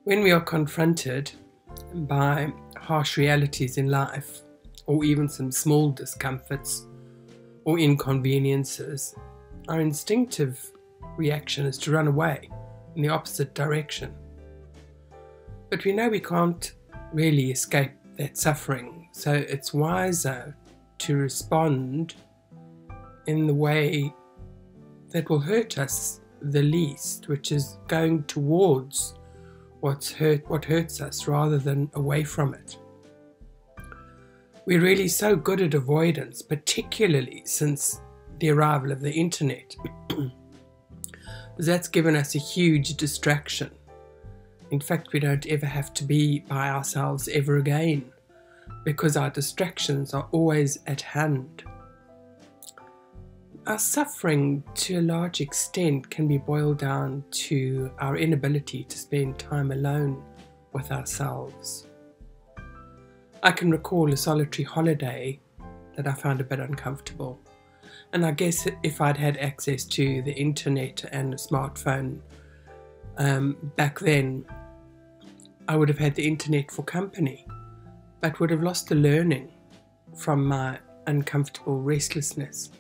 When we are confronted by harsh realities in life, or even some small discomforts or inconveniences, our instinctive reaction is to run away in the opposite direction. But we know we can't really escape that suffering, so it's wiser to respond in the way that will hurt us the least, which is going towards what hurts us rather than away from it. We're really so good at avoidance, particularly since the arrival of the internet. That's given us a huge distraction. In fact, we don't ever have to be by ourselves ever again, because our distractions are always at hand. Our suffering, to a large extent, can be boiled down to our inability to spend time alone with ourselves. I can recall a solitary holiday that I found a bit uncomfortable, and I guess if I'd had access to the internet and a smartphone back then, I would have had the internet for company, but would have lost the learning from my uncomfortable restlessness.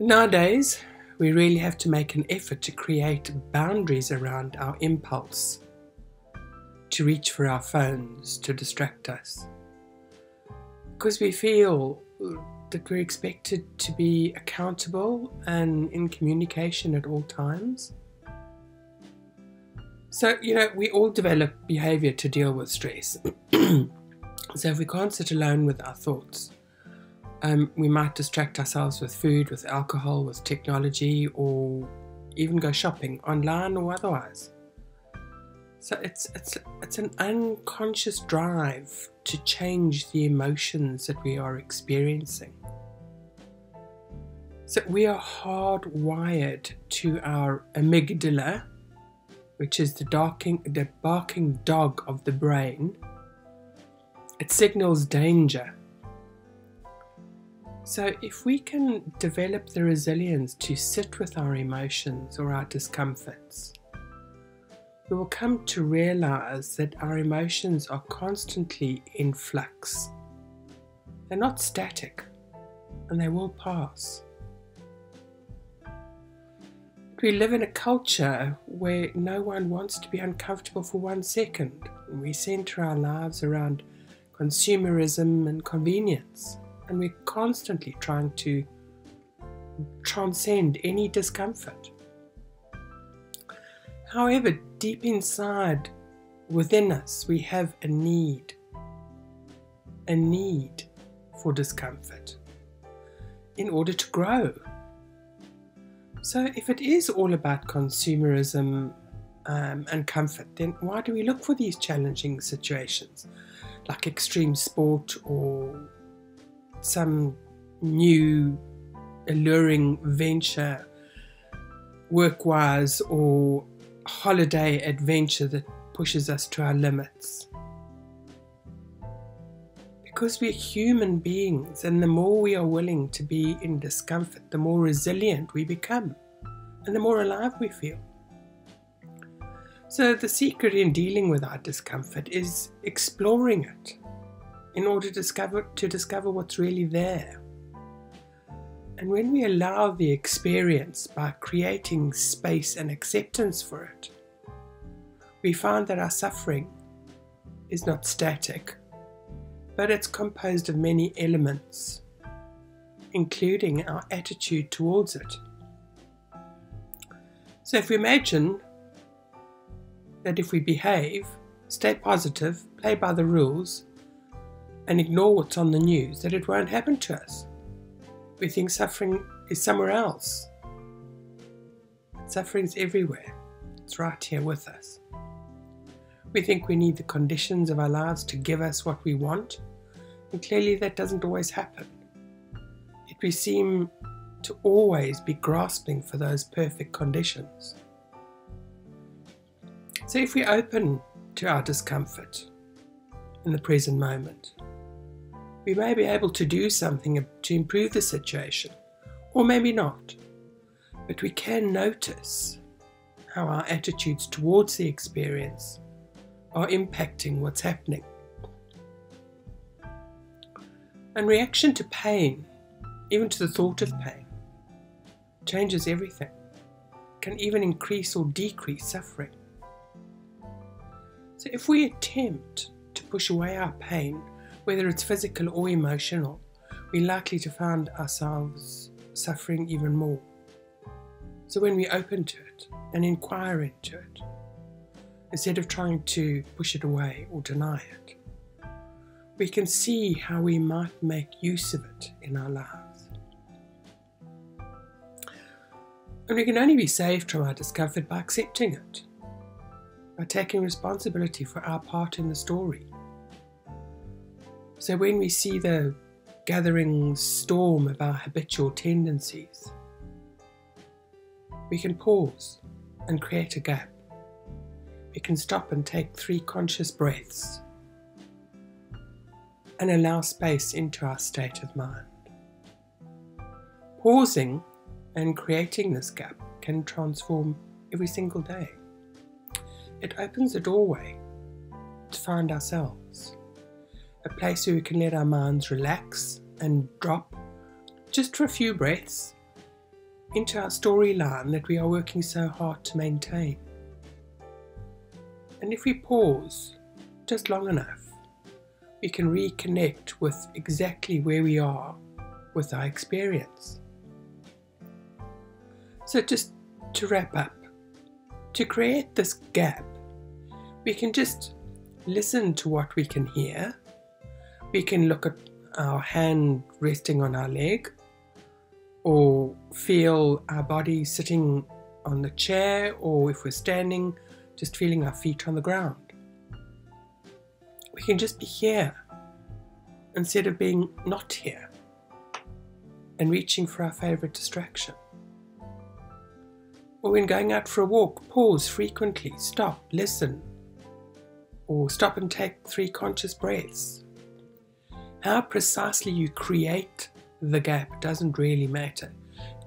Nowadays, we really have to make an effort to create boundaries around our impulse to reach for our phones to distract us, because we feel that we're expected to be accountable and in communication at all times. So, we all develop behavior to deal with stress. So if we can't sit alone with our thoughts, we might distract ourselves with food, with alcohol, with technology, or even go shopping online or otherwise. So it's an unconscious drive to change the emotions that we are experiencing. So we are hardwired to our amygdala, which is the barking dog of the brain. It signals danger. So if we can develop the resilience to sit with our emotions or our discomforts, we will come to realize that our emotions are constantly in flux. They're not static, and they will pass. We live in a culture where no one wants to be uncomfortable for 1 second. We center our lives around consumerism and convenience, and we're constantly trying to transcend any discomfort. However, deep inside within us, we have a need for discomfort in order to grow. So if it is all about consumerism and comfort, then why do we look for these challenging situations like extreme sport or some new alluring venture work-wise or holiday adventure that pushes us to our limits? Because we're human beings, and the more we are willing to be in discomfort, the more resilient we become and the more alive we feel. So the secret in dealing with our discomfort is exploring it in order to discover what's really there. And when we allow the experience by creating space and acceptance for it, we find that our suffering is not static, but it's composed of many elements, including our attitude towards it. So if we imagine that if we behave, stay positive, play by the rules, and ignore what's on the news, that it won't happen to us. We think suffering is somewhere else. Suffering's everywhere. It's right here with us. We think we need the conditions of our lives to give us what we want, and clearly that doesn't always happen. Yet we seem to always be grasping for those perfect conditions. So if we open to our discomfort in the present moment, we may be able to do something to improve the situation, or maybe not. But we can notice how our attitudes towards the experience are impacting what's happening. And reaction to pain, even to the thought of pain, changes everything, can even increase or decrease suffering. So if we attempt to push away our pain, whether it's physical or emotional, we're likely to find ourselves suffering even more. So when we open to it and inquire into it, instead of trying to push it away or deny it, we can see how we might make use of it in our lives. And we can only be saved from our discomfort by accepting it, by taking responsibility for our part in the story. So when we see the gathering storm of our habitual tendencies, we can pause and create a gap. We can stop and take 3 conscious breaths and allow space into our state of mind. Pausing and creating this gap can transform every single day. It opens a doorway to find ourselves, a place where we can let our minds relax and drop just for a few breaths into our storyline that we are working so hard to maintain. And if we pause just long enough, we can reconnect with exactly where we are with our experience. So just to wrap up, to create this gap, we can just listen to what we can hear. We can look at our hand resting on our leg, or feel our body sitting on the chair, or if we're standing, just feeling our feet on the ground. We can just be here instead of being not here and reaching for our favourite distraction. Or when going out for a walk, pause frequently, stop, listen, or stop and take 3 conscious breaths. How precisely you create the gap doesn't really matter.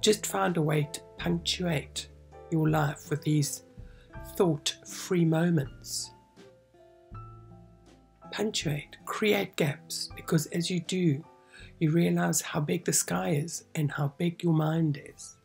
Just find a way to punctuate your life with these thought-free moments. Punctuate, create gaps, because as you do, you realize how big the sky is and how big your mind is.